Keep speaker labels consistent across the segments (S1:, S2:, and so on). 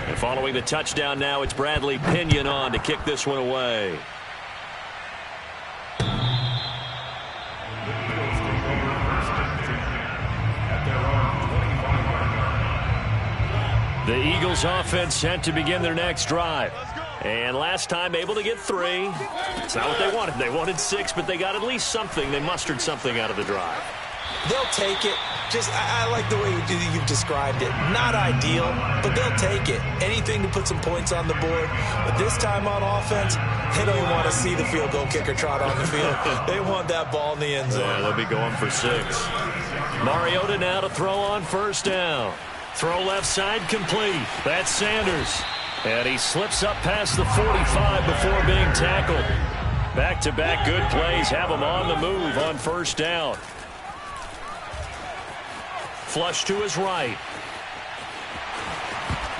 S1: And following the touchdown now, it's Bradley Pinion on to kick this one away. The Eagles offense set to begin their next drive. And last time able to get 3. It's not what they wanted. They wanted 6, but they got at least something. They mustered something out of the drive.
S2: They'll take it. I like the way you've described it. Not ideal, but they'll take it. Anything to put some points on the board. But this time on offense, they don't even want to see the field goal kicker trot on the field. They want that ball in the end zone.
S1: Yeah, they'll be going for 6. Mariota now to throw on first down. Throw left side complete. That's Sanders. And he slips up past the 45 before being tackled. Back-to-back good plays have him on the move on first down. Flush to his right.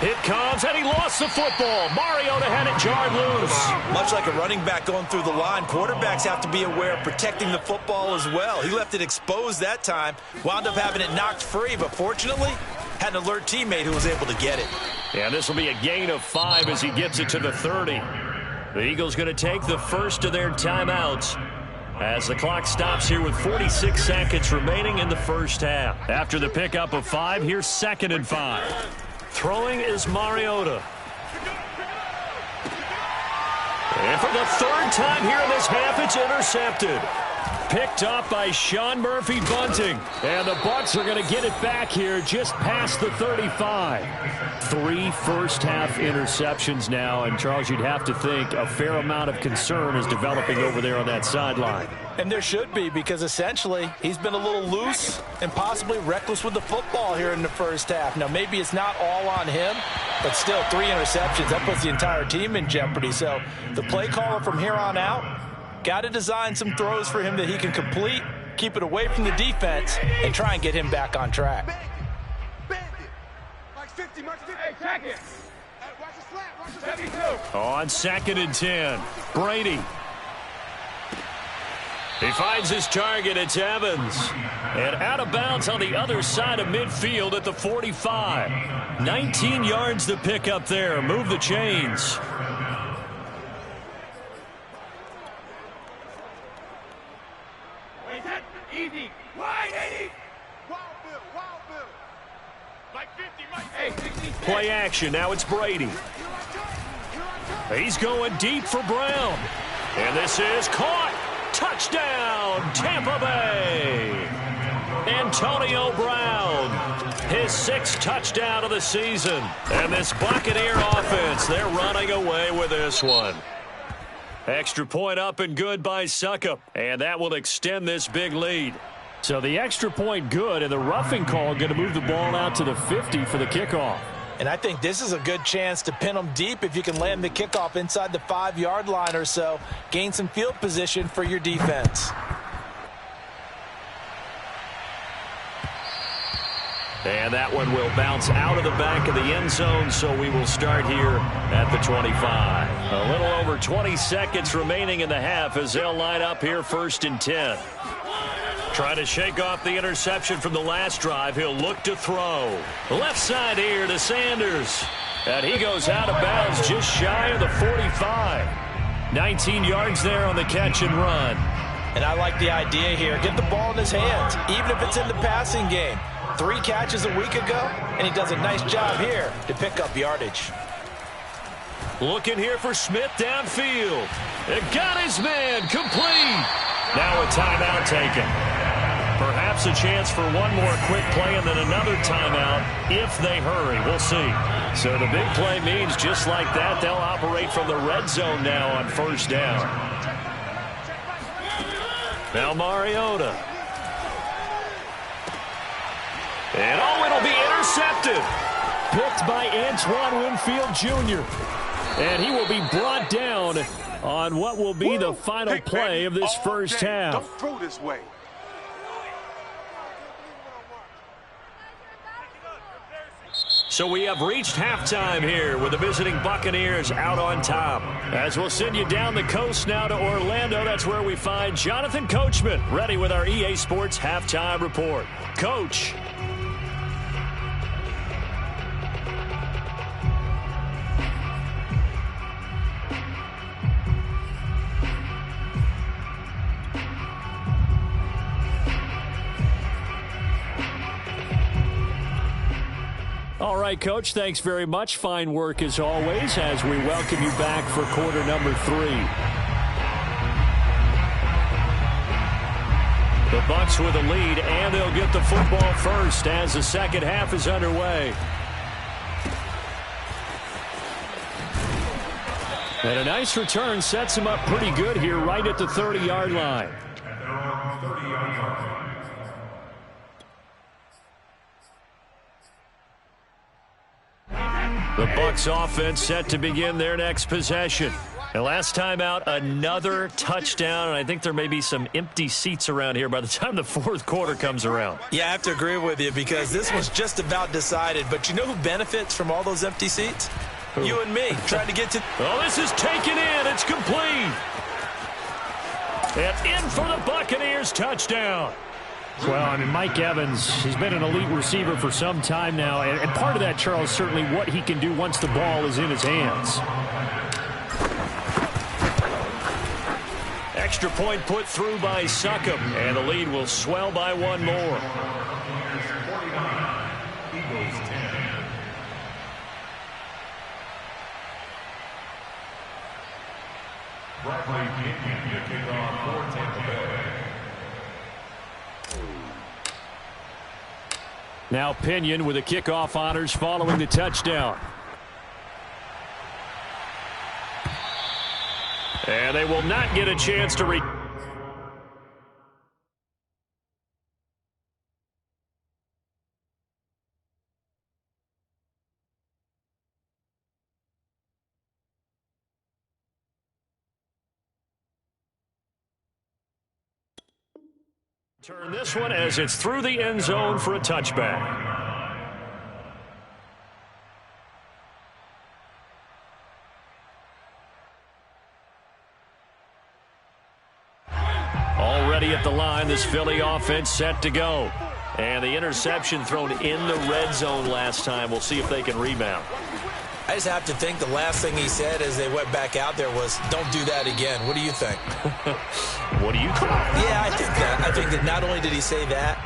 S1: It comes, and he lost the football. Mariota had it jarred loose.
S2: Much like a running back going through the line, quarterbacks have to be aware of protecting the football as well. He left it exposed that time, wound up having it knocked free, but fortunately, had an alert teammate who was able to get it.
S1: And this will be a gain of 5 as he gets it to the 30. The Eagles going to take the first of their timeouts as the clock stops here with 46 seconds remaining in the first half. After the pickup of 5, here's 2nd and 5. Throwing is Mariota. And for the 3rd time here in this half, it's intercepted. Picked off by Sean Murphy-Bunting. And the Bucs are going to get it back here just past the 35. 3 first-half interceptions now. And, Charles, you'd have to think a fair amount of concern is developing over there on that sideline.
S2: And there should be, because essentially he's been a little loose and possibly reckless with the football here in the first half. Now, maybe it's not all on him, but still 3 interceptions. That puts the entire team in jeopardy. So the play caller from here on out got to design some throws for him that he can complete, keep it away from the defense, and try and get him back on track.
S1: On 2nd and 10, Brady. He finds his target. It's Evans. And out of bounds on the other side of midfield at the 45. 19 yards to pick up there. Move the chains.
S3: Easy. Wide 80. Wild Bill. Like 50,
S1: Play action. Now it's Brady. He's going deep for Brown. And this is caught. Touchdown, Tampa Bay. Antonio Brown. His 6th touchdown of the season. And this Buccaneer offense, they're running away with this one. Extra point up and good by Suckup. And that will extend this big lead. So the extra point good, and the roughing call going to move the ball out to the 50 for the kickoff.
S2: And I think this is a good chance to pin them deep if you can land the kickoff inside the 5-yard line or so. Gain some field position for your defense.
S1: And that one will bounce out of the back of the end zone, so we will start here at the 25. A little over 20 seconds remaining in the half as they'll line up here 1st and 10. Trying to shake off the interception from the last drive. He'll look to throw. Left side here to Sanders. And he goes out of bounds just shy of the 45. 19 yards there on the catch and run.
S2: And I like the idea here. Get the ball in his hands, even if it's in the passing game. 3 catches a week ago, and he does a nice job here to pick up yardage.
S1: Looking here for Smith downfield. It got his man complete. Now a timeout taken. Perhaps a chance for one more quick play and then another timeout if they hurry. We'll see. So the big play means just like that, they'll operate from the red zone now on first down. Now Mariota. And it'll be intercepted. Picked by Antoine Winfield Jr. And he will be brought down on what will be the final play of this first half.
S3: Don't throw this way.
S1: So we have reached halftime here with the visiting Buccaneers out on top. As we'll send you down the coast now to Orlando, that's where we find Jonathan Coachman ready with our EA Sports halftime report. Coach. All right, Coach, thanks very much. Fine work as always as we welcome you back for quarter number 3. The Bucs with a lead, and they'll get the football first as the second half is underway. And a nice return sets him up pretty good here right at the 30-yard line. The Bucs offense set to begin their next possession. And last time out, another touchdown, and I think there may be some empty seats around here by the time the fourth quarter comes around.
S2: Yeah, I have to agree with you because this was just about decided. But you know who benefits from all those empty seats? Who? You and me, trying to get to...
S1: Oh, this is taken in. It's complete. And in for the Buccaneers touchdown.
S4: Well, I mean, Mike Evans, he's been an elite receiver for some time now. And part of that, Charles, certainly what he can do once the ball is in his hands.
S1: Extra point put through by Succop. And the lead will swell by one more. Now Pinion with the kickoff honors following the touchdown. And they will not get a chance to turn this one as it's through the end zone for a touchback. Already at the line, this Philly offense set to go. And the interception thrown in the red zone last time. We'll see if they can rebound.
S2: I just have to think the last thing he said as they went back out there was, don't do that again. What do you think?
S1: What do you think?
S2: Yeah, I think that. I think that not only did he say that,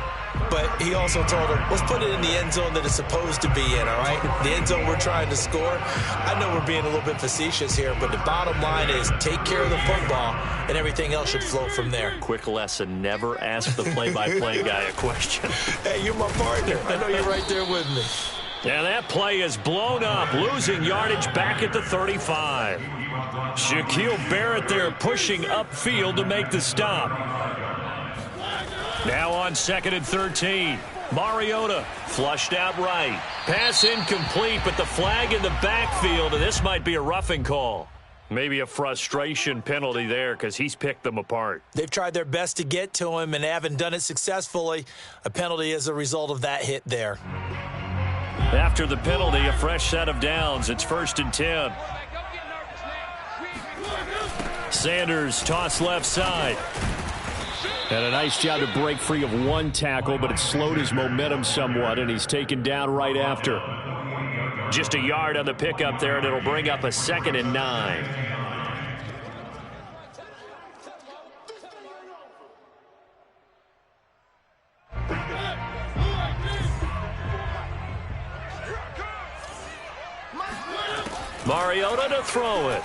S2: but he also told him, let's put it in the end zone that it's supposed to be in, all right? The end zone we're trying to score. I know we're being a little bit facetious here, but the bottom line is take care of the football, and everything else should flow from there.
S1: Quick lesson, never ask the play-by-play guy a question.
S2: Hey, you're my partner. I know you're right there with me.
S1: And that play is blown up, losing yardage back at the 35. Shaquille Barrett there pushing upfield to make the stop. Now on 2nd and 13. Mariota flushed out right. Pass incomplete, but the flag in the backfield, and this might be a roughing call. Maybe a frustration penalty there because he's picked them apart.
S2: They've tried their best to get to him and haven't done it successfully. A penalty as a result of that hit there.
S1: After the penalty, a fresh set of downs. It's 1st and 10. Sanders toss left side. And a nice job to break free of one tackle, but it slowed his momentum somewhat, and he's taken down right after. Just a yard on the pickup there, and it'll bring up a 2nd and 9. Mariota to throw it.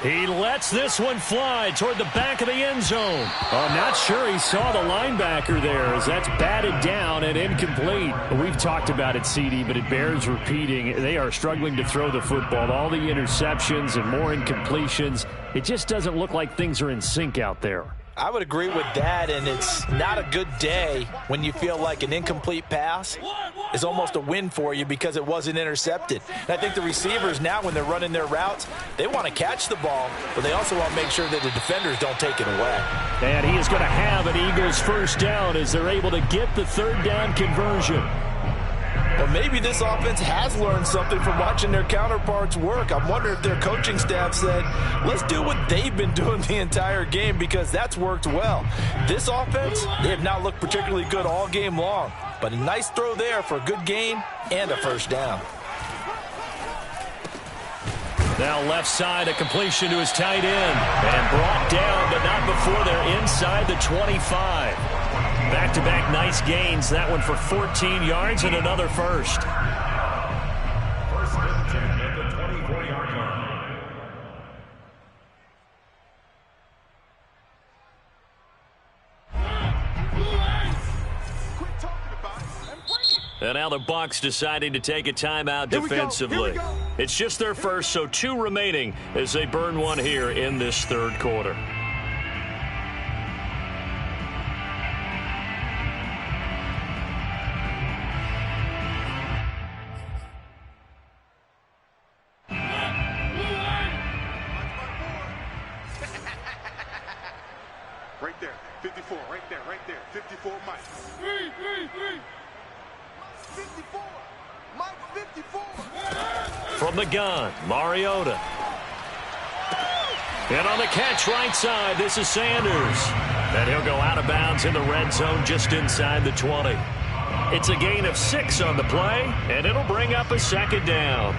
S1: He lets this one fly toward the back of the end zone. I'm not sure he saw the linebacker there as that's batted down and incomplete. We've talked about it, CD, but it bears repeating. They are struggling to throw the football. All the interceptions and more incompletions. It just doesn't look like things are in sync out there.
S2: I would agree with that, and it's not a good day when you feel like an incomplete pass is almost a win for you because it wasn't intercepted. And I think the receivers now, when they're running their routes, they want to catch the ball, but they also want to make sure that the defenders don't take it away.
S1: And he is going to have an Eagles first down as they're able to get the 3rd down conversion.
S2: Well, maybe this offense has learned something from watching their counterparts work. I'm wondering if their coaching staff said, let's do what they've been doing the entire game, because that's worked well. This offense, they have not looked particularly good all game long, but a nice throw there for a good gain and a first down.
S1: Now left side, a completion to his tight end. And brought down, but not before they're inside the 25. Back-to-back nice gains. That one for 14 yards and another first.
S5: First and 10 at the 24-yard line.
S3: Quit talking about it and bring it.
S1: And now the Bucs deciding to take a timeout defensively.
S3: Here we go.
S1: It's just their first, so 2 remaining as they burn one here in this third quarter.
S3: Right there, 54, right there, 54, Mike. 54, Mike 54.
S1: From the gun, Mariota. And on the catch right side, this is Sanders. And he'll go out of bounds in the red zone just inside the 20. It's a gain of 6 on the play, and it'll bring up a second down.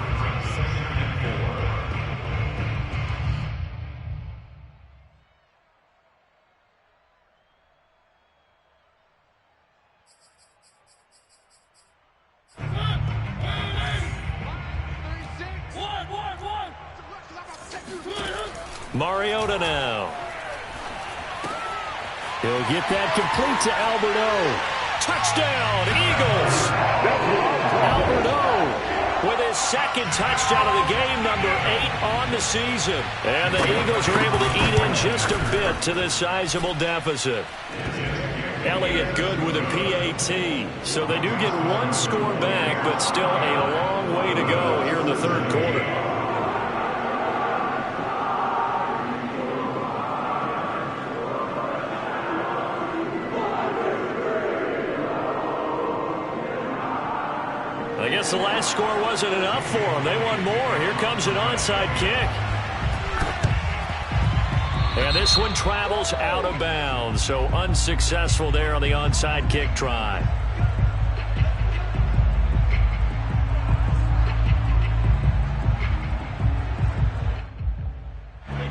S1: Mariota now.
S4: He'll get that complete to Alberto.
S1: Touchdown, Eagles. Alberto with his second touchdown of the game, number 8 on the season. And the Eagles are able to eat in just a bit to this sizable deficit. Elliott good with a PAT. So they do get 1 score back, but still a long way to go here in the third quarter. I guess the last score wasn't enough for them. They won more. Here comes an onside kick. And this one travels out of bounds, so unsuccessful there on the onside kick try.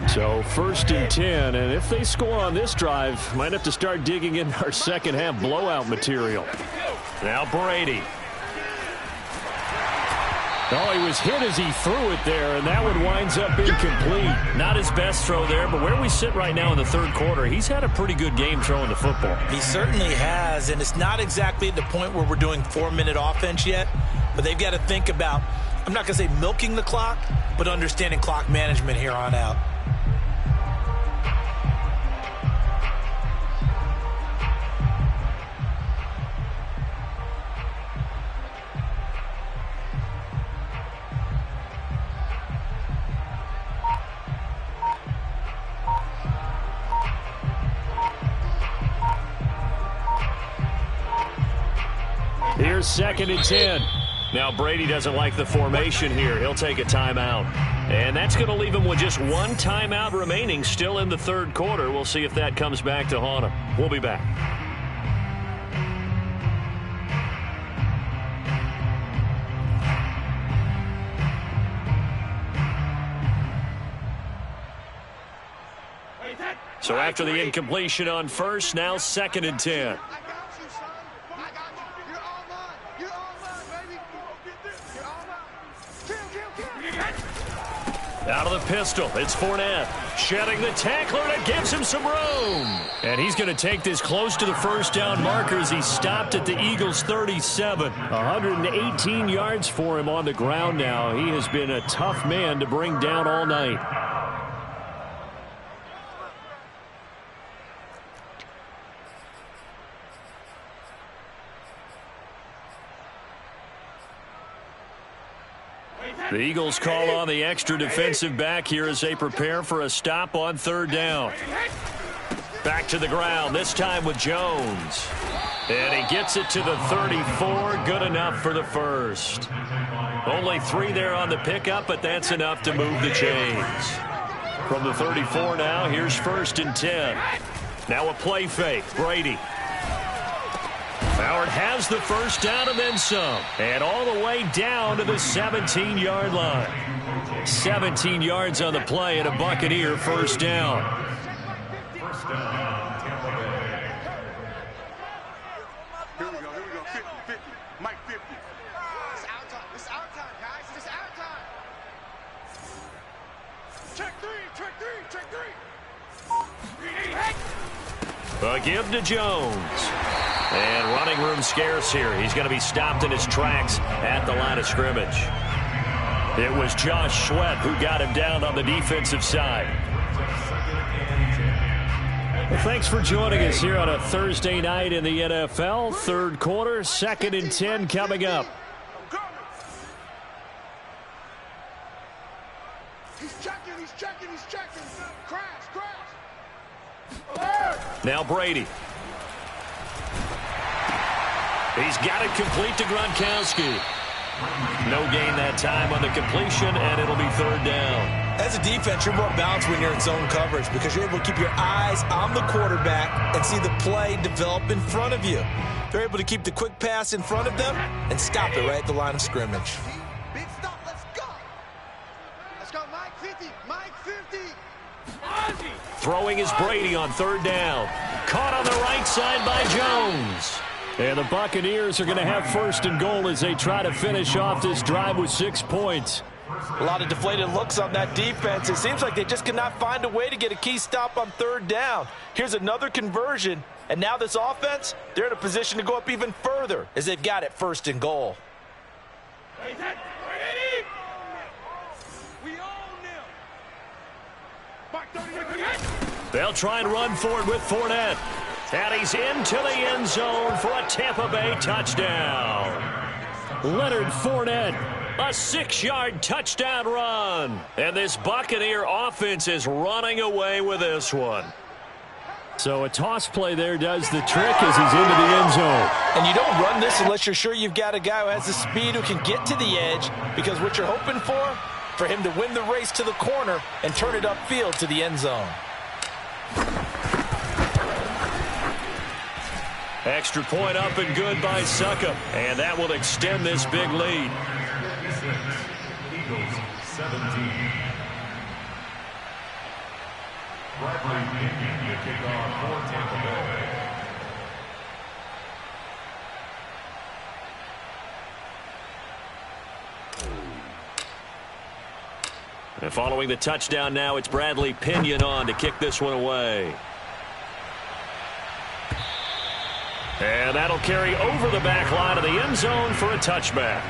S4: So 1st and 10, and if they score on this drive, might have to start digging in our second half blowout material.
S1: Now Brady.
S4: Oh, he was hit as he threw it there, and that one winds up incomplete.
S1: Not his best throw there, but where we sit right now in the third quarter, he's had a pretty good game throwing the football.
S2: He certainly has, and it's not exactly at the point where we're doing 4-minute offense yet, but they've got to think about, I'm not going to say milking the clock, but understanding clock management here on out.
S4: Here's 2nd and 10.
S1: Now Brady doesn't like the formation here. He'll take a timeout. And that's going to leave him with just 1 timeout remaining still in the third quarter. We'll see if that comes back to haunt him. We'll be back. So after the incompletion on first, now 2nd and 10. Out of the pistol, it's Fournette. Shedding the tackler, and it gives him some room. And he's going to take this close to the first down marker as he stopped at the Eagles' 37.
S4: 118 yards for him on the ground now. He has been a tough man to bring down all night.
S1: The Eagles call on the extra defensive back here as they prepare for a stop on 3rd down. Back to the ground, this time with Jones. And he gets it to the 34. Good enough for the first. Only 3 there on the pickup, but that's enough to move the chains. From the 34 now, here's 1st and 10. Now a play fake. Brady. Howard has the first down and then some. And all the way down to the 17-yard line. 17 yards on the play and a Buccaneer first down.
S5: First down, Tampa Bay.
S3: Here we go. 50, 50. Mike 50.
S6: It's out time. It's out time, guys. It's out time.
S3: Check 3, check 3, check 3.
S1: A give to Jones. And running room scarce here. He's going to be stopped in his tracks at the line of scrimmage. It was Josh Sweat who got him down on the defensive side.
S4: Well, thanks for joining us here on a Thursday night in the NFL. 3rd quarter, 2nd and 10 coming up.
S3: He's checking. Crash.
S1: Now Brady. He's got it complete to Gronkowski. No gain that time on the completion, and it'll be 3rd down.
S2: As a defense, you're more balanced when you're in zone coverage because you're able to keep your eyes on the quarterback and see the play develop in front of you. They're able to keep the quick pass in front of them and stop it right at the line of scrimmage.
S6: Big stop. Let's go. Let's go, Mike 50. Mike 50.
S1: Throwing is Brady on 3rd down. Caught on the right side by Jones.
S4: And the Buccaneers are going to have 1st and goal as they try to finish off this drive with 6 points.
S2: A lot of deflated looks on that defense. It seems like they just cannot find a way to get a key stop on 3rd down. Here's another conversion, and now this offense, they're in a position to go up even further as they've got it 1st and goal.
S1: They'll try and run for it with Fournette. And he's into the end zone for a Tampa Bay touchdown.
S4: Leonard Fournette.
S1: A 6-yard touchdown run. And this Buccaneer offense is running away with this one.
S4: So a toss play there does the trick as he's into the end zone.
S2: And you don't run this unless you're sure you've got a guy who has the speed who can get to the edge, because what you're hoping for him to win the race to the corner and turn it upfield to the end zone.
S1: Extra point up and good by Succop. And that will extend this big lead.
S5: Eagles 17. Bradley Pinion to kick off for Tampa Bay.
S1: And following the touchdown now, it's Bradley Pinion on to kick this one away. And that'll carry over the back line of the end zone for a touchback.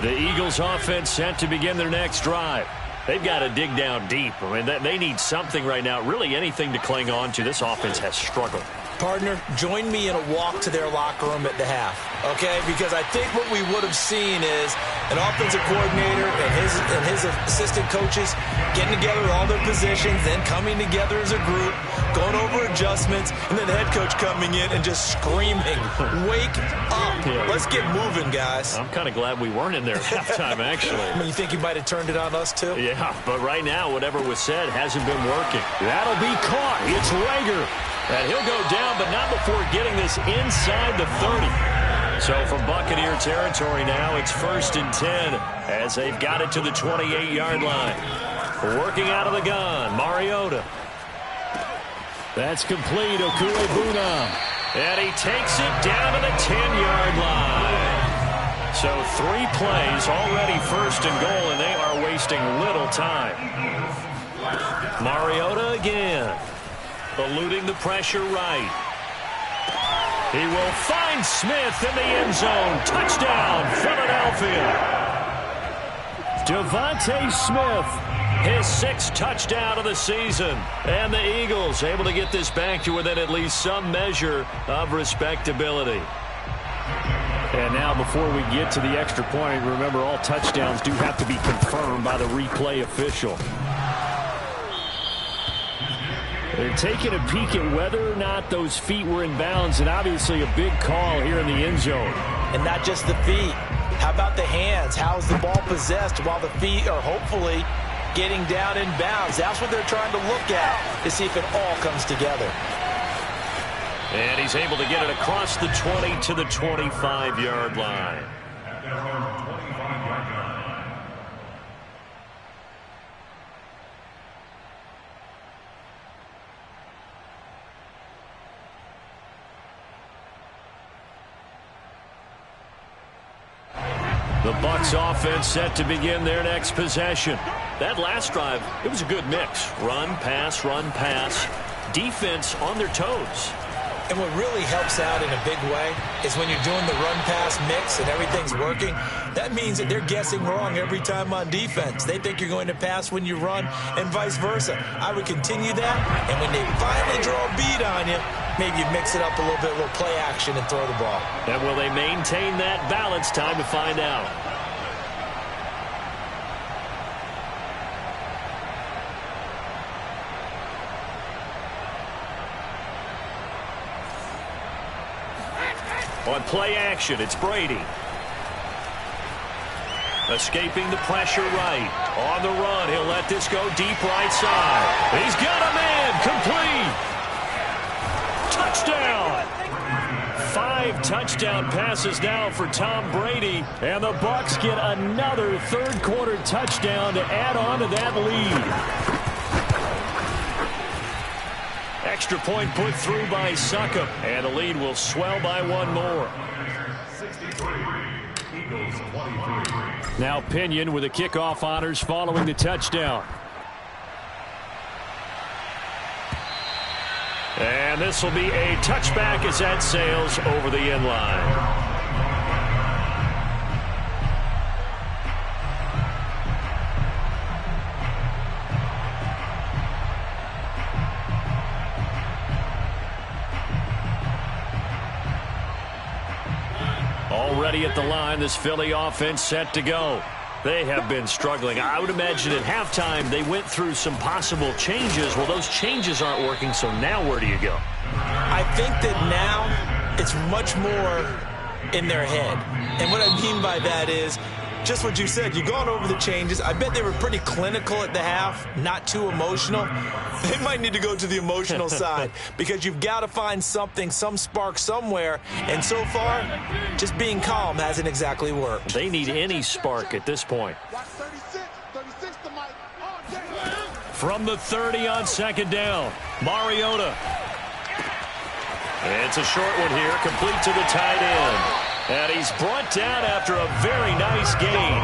S1: The Eagles offense set to begin their next drive. They've got to dig down deep. I mean, they need something right now, really anything to cling on to. This offense has struggled.
S2: Partner, join me in a walk to their locker room at the half, okay? Because I think what we would have seen is an offensive coordinator and his assistant coaches getting together all their positions, then coming together as a group, going over adjustments, and then the head coach coming in and just screaming, "Wake up.
S1: Yeah.
S2: Let's get moving, guys."
S1: I'm kind of glad we weren't in there at halftime, actually.
S2: I mean, you think he might have turned it on us, too?
S1: Yeah, but right now, whatever was said hasn't been working. That'll be caught. It's Rager. And he'll go down, but not before getting this inside the 30. So from Buccaneer territory now, it's 1st and 10 as they've got it to the 28-yard line. Working out of the gun, Mariota.
S4: That's complete, Okuebuna.
S1: And he takes it down to the 10-yard line. So 3 plays, already 1st and goal, and they are wasting little time. Mariota again. Eluding the pressure right. He will find Smith in the end zone. Touchdown, Philadelphia. Devontae Smith, his 6th touchdown of the season. And the Eagles able to get this back to within at least some measure of respectability.
S4: And now before we get to the extra point, remember all touchdowns do have to be confirmed by the replay official. They're taking a peek at whether or not those feet were in bounds, and obviously a big call here in the end zone.
S2: And not just the feet. How about the hands? How is the ball possessed while the feet are hopefully getting down in bounds? That's what they're trying to look at to see if it all comes together.
S1: And he's able to get it across the 20 to the 25-yard line. The Bucs offense set to begin their next possession. That last drive, it was a good mix. Run, pass, defense on their toes.
S2: And what really helps out in a big way is when you're doing the run-pass mix and everything's working, that means that they're guessing wrong every time on defense. They think you're going to pass when you run and vice versa. I would continue that, and when they finally draw a beat on you, maybe you mix it up a little bit, a little play action and throw the ball.
S1: And will they maintain that balance? Time to find out. On play action, it's Brady. Escaping the pressure right. On the run, he'll let this go deep right side. He's got a man, complete. Touchdown. 5 touchdown passes now for Tom Brady.
S4: And the Bucs get another third-quarter touchdown to add on to that lead.
S1: Extra point put through by Succop, and the lead will swell by 1 more.
S5: 63, Eagles 23.
S4: Now Pinion with the kickoff honors following the touchdown.
S1: And this will be a touchback as that sails over the end line. Already at the line, this Philly offense set to go. They have been struggling. I would imagine at halftime they went through some possible changes. Well, those changes aren't working, so now where do you go?
S2: I think that now it's much more in their head. And what I mean by that is just what you said. You've gone over the changes. I bet they were pretty clinical at the half, not too emotional. They might need to go to the emotional side because you've got to find something, some spark somewhere. And so far, just being calm hasn't exactly worked.
S1: They need any spark at this point.
S6: Watch 36 to Mike. Oh, damn.
S1: From the 30 on second down, Mariota. It's a short one here, complete to the tight end. And he's brought down after a very nice gain.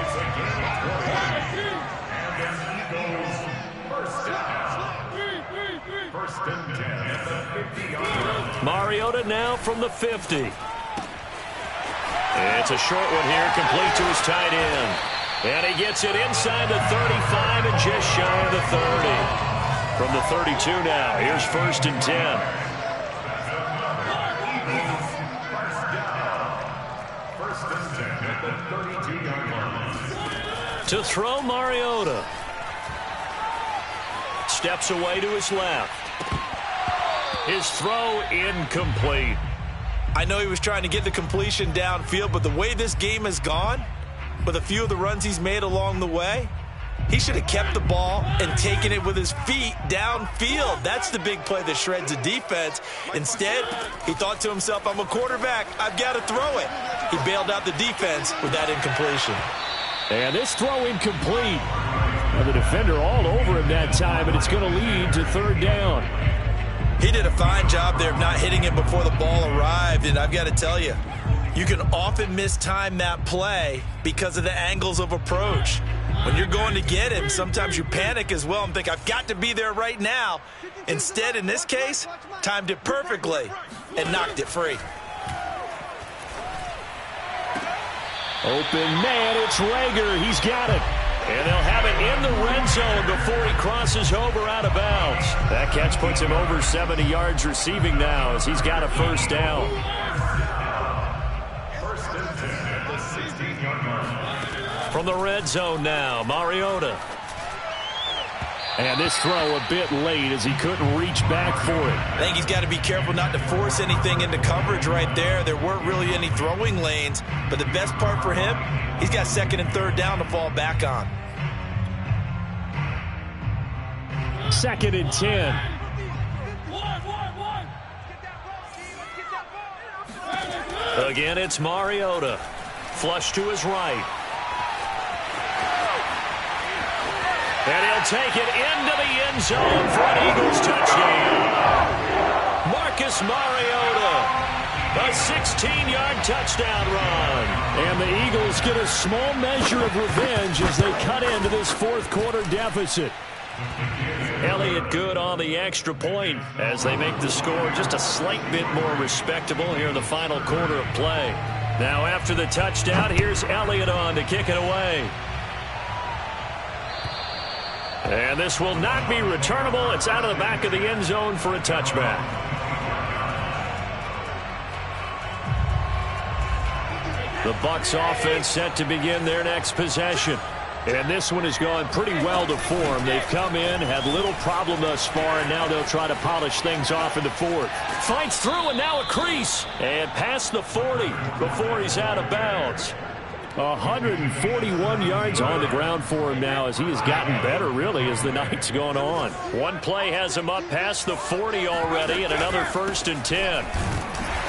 S5: It's a gain of 20. And then Eagles first down. First and 10 at the 50-yard line.
S1: Mariota now from the 50. It's a short one here, complete to his tight end. And he gets it inside the 35 and just shy of the 30. From the 32 now, here's first and 10. To throw, Mariota. Steps away to his left. His throw incomplete.
S2: I know he was trying to get the completion downfield, but the way this game has gone, with a few of the runs he's made along the way, he should have kept the ball and taken it with his feet downfield. That's the big play that shreds the defense. Instead, he thought to himself, I'm a quarterback. I've got to throw it. He bailed out the defense with that incompletion.
S4: And this throw incomplete. Well, the defender all over him that time, and it's going to lead to third down.
S2: He did a fine job there of not hitting it before the ball arrived, and I've got to tell you, you can often mistime that play because of the angles of approach. When you're going to get him, sometimes you panic as well and think, I've got to be there right now. Instead, in this case, timed it perfectly and knocked it free.
S4: Open man, it's Rager. He's got it.
S1: And they'll have it in the red zone before he crosses over out of bounds. That catch puts him over 70 yards receiving now as he's got a first down. From the red zone now, Mariota.
S4: And this throw a bit late as he couldn't reach back for it.
S2: I think he's got to be careful not to force anything into coverage right there. There weren't really any throwing lanes, but the best part for him, he's got 2nd and 3rd down to fall back on.
S4: 2nd and 10.
S1: Again, it's Mariota. Flush to his right. And he'll take it into the end zone for an Eagles touchdown. Marcus Mariota, a 16-yard touchdown run.
S4: And the Eagles get a small measure of revenge as they cut into this 4th quarter deficit.
S1: Elliott good on the extra point as they make the score just a slight bit more respectable here in the final quarter of play. Now after the touchdown, here's Elliott on to kick it away. And this will not be returnable. It's out of the back of the end zone for a touchback. The Bucs offense set to begin their next possession.
S4: And this one has gone pretty well to form. They've come in, had little problem thus far, and now they'll try to polish things off in the 4th.
S1: Fights through, and now a crease. And past the 40 before he's out of bounds.
S4: 141 yards on the ground for him now as he has gotten better, really, as the night's gone on.
S1: One play has him up past the 40 already, and another 1st and 10.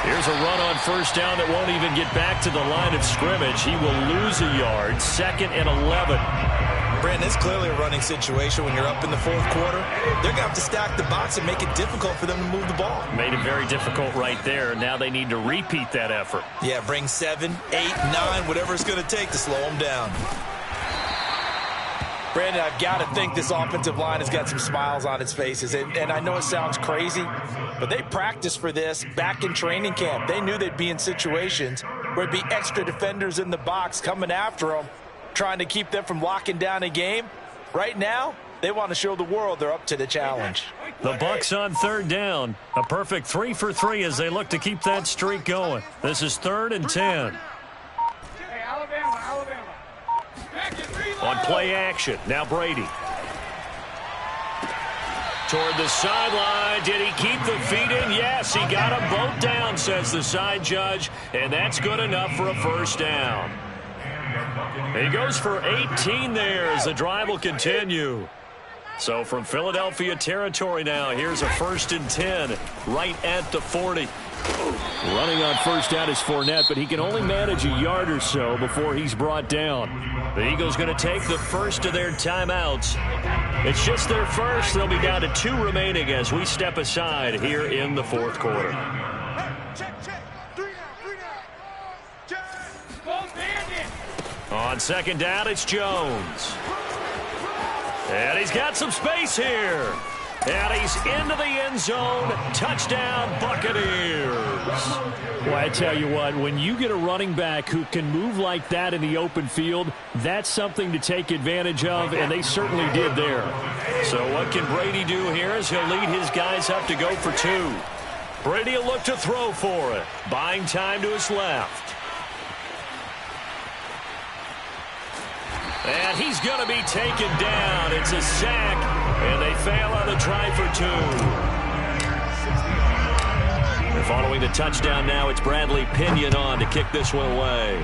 S1: Here's a run on 1st down that won't even get back to the line of scrimmage. He will lose a yard. 2nd and 11.
S2: Brandon, it's clearly a running situation when you're up in the 4th quarter. They're going to have to stack the box and make it difficult for them to move the ball.
S1: Made it very difficult right there. Now they need to repeat that effort.
S2: Yeah, bring 7, 8, 9, whatever it's going to take to slow them down. Brandon, I've got to think this offensive line has got some smiles on its faces. And I know it sounds crazy, but they practiced for this back in training camp. They knew they'd be in situations where there'd be extra defenders in the box coming after them, trying to keep them from locking down a game. Right now, they want to show the world they're up to the challenge.
S1: The Bucs on 3rd down. A perfect 3 for 3 as they look to keep that streak going. This is 3rd and 10. On play action, now Brady. Toward the sideline, did he keep the feet in? Yes, he got them both down, says the side judge, and that's good enough for a 1st down. He goes for 18 there as the drive will continue. So from Philadelphia territory now, here's a 1st and 10 right at the 40.
S4: Running on 1st down is Fournette, but he can only manage a yard or so before he's brought down.
S1: The Eagles going to take the first of their timeouts. It's just their first. They'll be down to 2 remaining as we step aside here in the 4th quarter.
S3: Check. 3 down. Check.
S1: On 2nd down, it's Jones. And he's got some space here. And he's into the end zone. Touchdown, Buccaneers.
S4: Well, I tell you what, when you get a running back who can move like that in the open field, that's something to take advantage of, and they certainly did there.
S1: So what can Brady do here as he'll lead his guys up to go for 2. Brady will look to throw for it. Buying time to his left. And he's going to be taken down. It's a sack, and they fail on the try for 2. And following the touchdown now, it's Bradley Pinion on to kick this one away.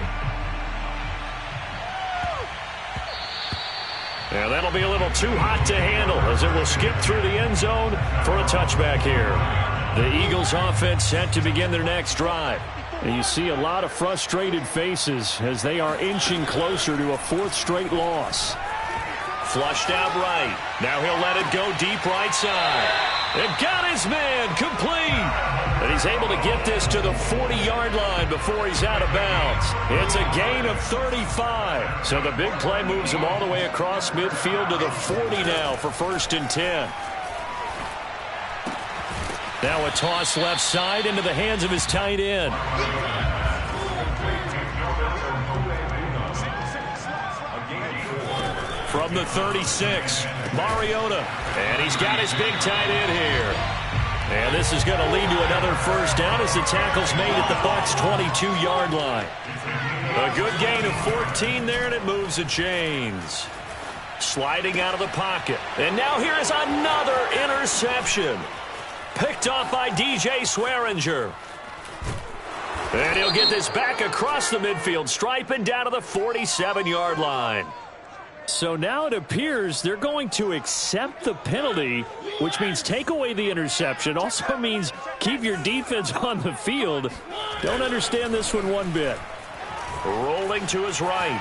S1: And that'll be a little too hot to handle as it will skip through the end zone for a touchback here. The Eagles offense set to begin their next drive.
S4: And you see a lot of frustrated faces as they are inching closer to a 4th straight loss.
S1: Flushed out right. Now he'll let it go deep right side. And got his man complete. And he's able to get this to the 40-yard line before he's out of bounds. It's a gain of 35. So the big play moves him all the way across midfield to the 40 now for 1st and 10. Now a toss left side into the hands of his tight end. From the 36, Mariota. And he's got his big tight end here. And this is going to lead to another 1st down as the tackle's made at the Bucs' 22-yard line. A good gain of 14 there, and it moves the chains. Sliding out of the pocket. And now here is another interception. Picked off by DJ Swearinger. And he'll get this back across the midfield stripe and down to the 47-yard line.
S4: So now it appears they're going to accept the penalty, which means take away the interception. Also means keep your defense on the field. Don't understand this one bit.
S1: Rolling to his right.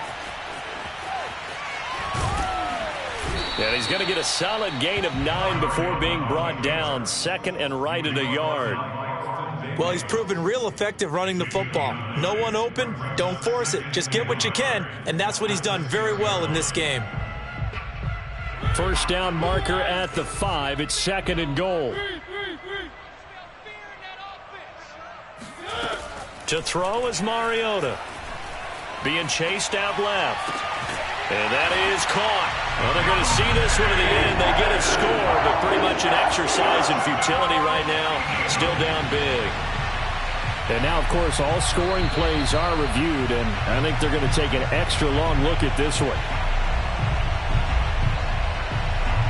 S1: And he's going to get a solid gain of 9 before being brought down. Second and right at a yard.
S2: Well, he's proven real effective running the football. No one open, don't force it. Just get what you can, and that's what he's done very well in this game.
S4: First down marker at the 5. It's second and goal.
S1: To throw is Mariota. Being chased out left. And that is caught. Well, they're going to see this one at the end. They get a score, but pretty much an exercise in futility right now. Still down big.
S4: And now, of course, all scoring plays are reviewed, and I think they're going to take an extra long look at this one.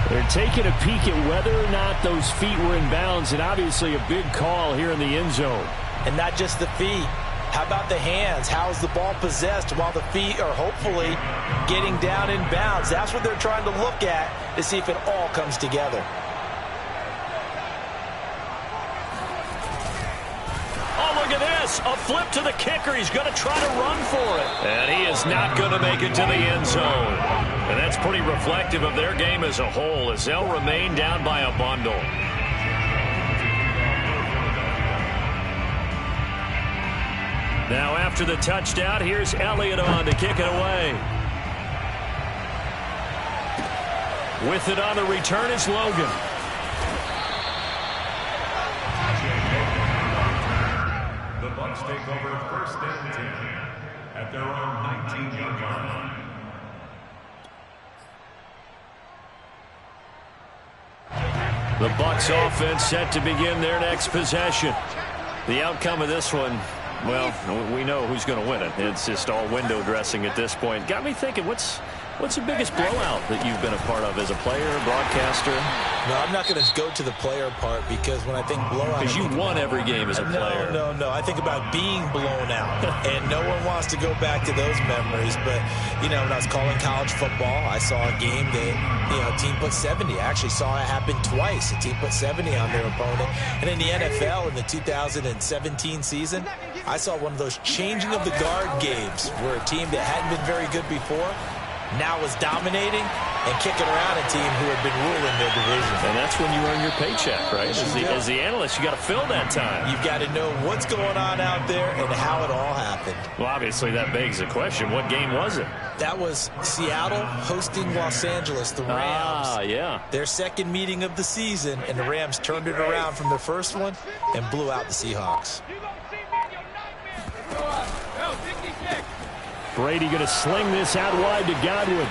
S4: They're taking a peek at whether or not those feet were in bounds, and obviously a big call here in the end zone.
S2: And not just the feet. How about the hands? How is the ball possessed while the feet are hopefully getting down in bounds? That's what they're trying to look at to see if it all comes together.
S1: Oh, look at this. A flip to the kicker. He's going to try to run for it. And he is not going to make it to the end zone. And that's pretty reflective of their game as a whole, as they'll remain down by a bundle. Now after the touchdown, here's Elliott on to kick it away. With it on the return is Logan.
S5: The Bucs take over first and 10 at their own 19-yard line.
S1: The Bucs offense set to begin their next possession. The outcome of this one, well, we know who's going to win it. It's just all window dressing at this point. Got me thinking, what's the biggest blowout that you've been a part of as a player, broadcaster?
S2: No, I'm not going to go to the player part because when I think blowout...
S1: Because you won every game as a player.
S2: No. I think about being blown out. And no one wants to go back to those memories. But, you know, when I was calling college football, I saw a game that, you know, a team put 70. I actually saw it happen twice. A team put 70 on their opponent. And in the NFL, in the 2017 season, I saw one of those changing of the guard games where a team that hadn't been very good before now was dominating and kicking around a team who had been ruling their division.
S1: And that's when you earn your paycheck, right? As the analyst, you got to fill that time.
S2: You've got to know what's going on out there and how it all happened.
S1: Well, obviously, that begs the question, what game was it?
S2: That was Seattle hosting Los Angeles, the Rams.
S1: Ah, yeah.
S2: Their second meeting of the season, and the Rams turned it around from their first one and blew out the Seahawks.
S4: Brady going to sling this out wide to Godwin.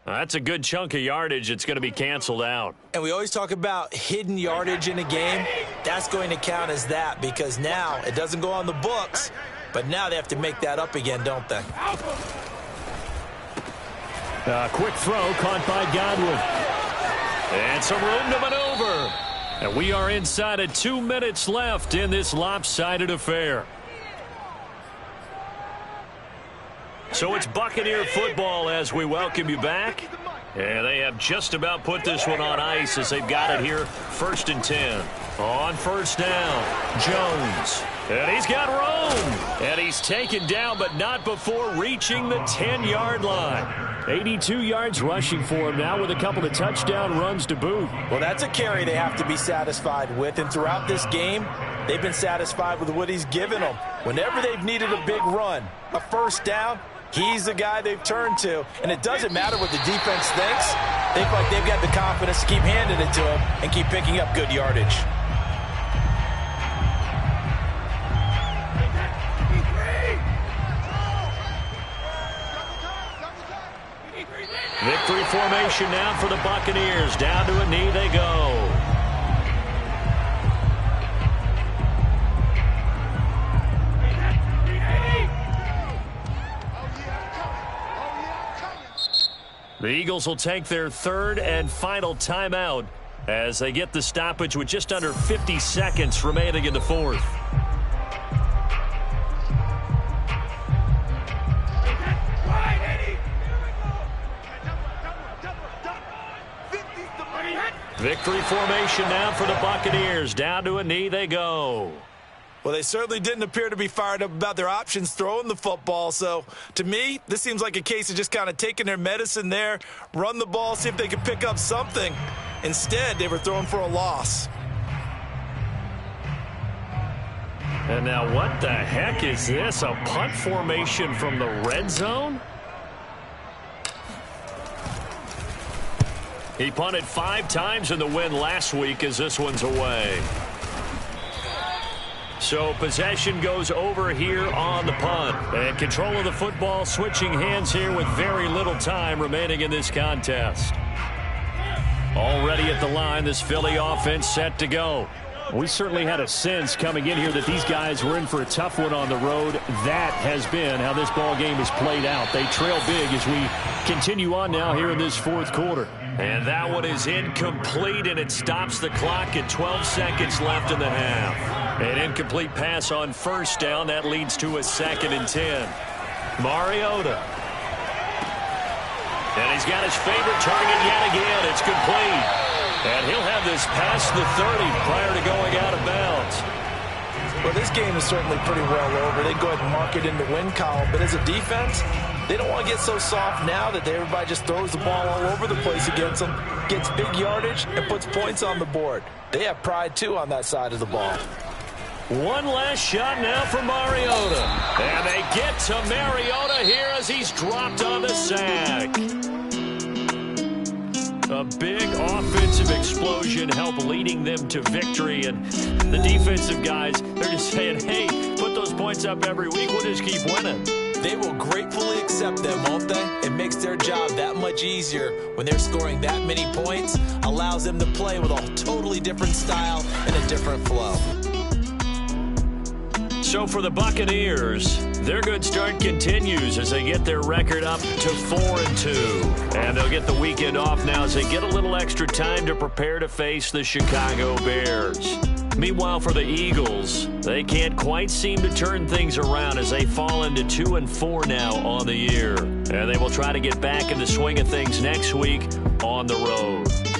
S1: That's a good chunk of yardage. It's going to be canceled out.
S2: And we always talk about hidden yardage in a game. That's going to count as that because now it doesn't go on the books, but now they have to make that up again, don't they?
S4: Quick throw caught by Godwin.
S1: And some room to maneuver. And we are inside of 2 minutes left in this lopsided affair. So it's Buccaneer football as we welcome you back. And they have just about put this one on ice as they've got it here. First and 10. On first down, Jones. And he's got room. And he's taken down, but not before reaching the 10-yard line.
S4: 82 yards rushing for him now with a couple of touchdown runs to boot.
S2: Well, that's a carry they have to be satisfied with. And throughout this game, they've been satisfied with what he's given them. Whenever they've needed a big run, a first down, he's the guy they've turned to. And it doesn't matter what the defense thinks. They feel like they've got the confidence to keep handing it to him and keep picking up good yardage.
S1: Victory formation now for the Buccaneers. Down to a knee they go. The Eagles will take their third and final timeout as they get the stoppage with just under 50 seconds remaining in the fourth. Victory formation now for the Buccaneers. Down to a knee they go.
S2: Well, they certainly didn't appear to be fired up about their options throwing the football. So, to me, this seems like a case of just kind of taking their medicine there, run the ball, see if they could pick up something. Instead, they were throwing for a loss.
S1: And now what the heck is this? A punt formation from the red zone? He punted 5 times in the win last week as this one's away. So possession goes over here on the punt. And control of the football switching hands here with very little time remaining in this contest. Already at the line, this Philly offense set to go.
S4: We certainly had a sense coming in here that these guys were in for a tough one on the road. That has been how this ball game has played out. They trail big as we continue on now here in this fourth quarter.
S1: And that one is incomplete, and it stops the clock at 12 seconds left in the half. An incomplete pass on first down. That leads to a 2nd and 10. Mariota. And he's got his favorite target yet again. It's complete. And he'll have this past the 30 prior to going out of bounds.
S2: Well, this game is certainly pretty well over. They go ahead and mark it in the win column. But as a defense, they don't want to get so soft now that everybody just throws the ball all over the place against them, gets big yardage, and puts points on the board. They have pride, too, on that side of the ball.
S1: One last shot now for Mariota. And they get to Mariota here as he's dropped on the sack. A big offensive explosion helped leading them to victory. And the defensive guys, they're just saying, hey, put those points up every week. We'll just keep winning.
S2: They will gratefully accept them, won't they? It makes their job that much easier when they're scoring that many points. Allows them to play with a totally different style and a different flow.
S1: So for the Buccaneers, their good start continues as they get their record up to 4-2. And they'll get the weekend off now as they get a little extra time to prepare to face the Chicago Bears. Meanwhile, for the Eagles, they can't quite seem to turn things around as they fall into 2-4 now on the year. And they will try to get back in the swing of things next week on the road.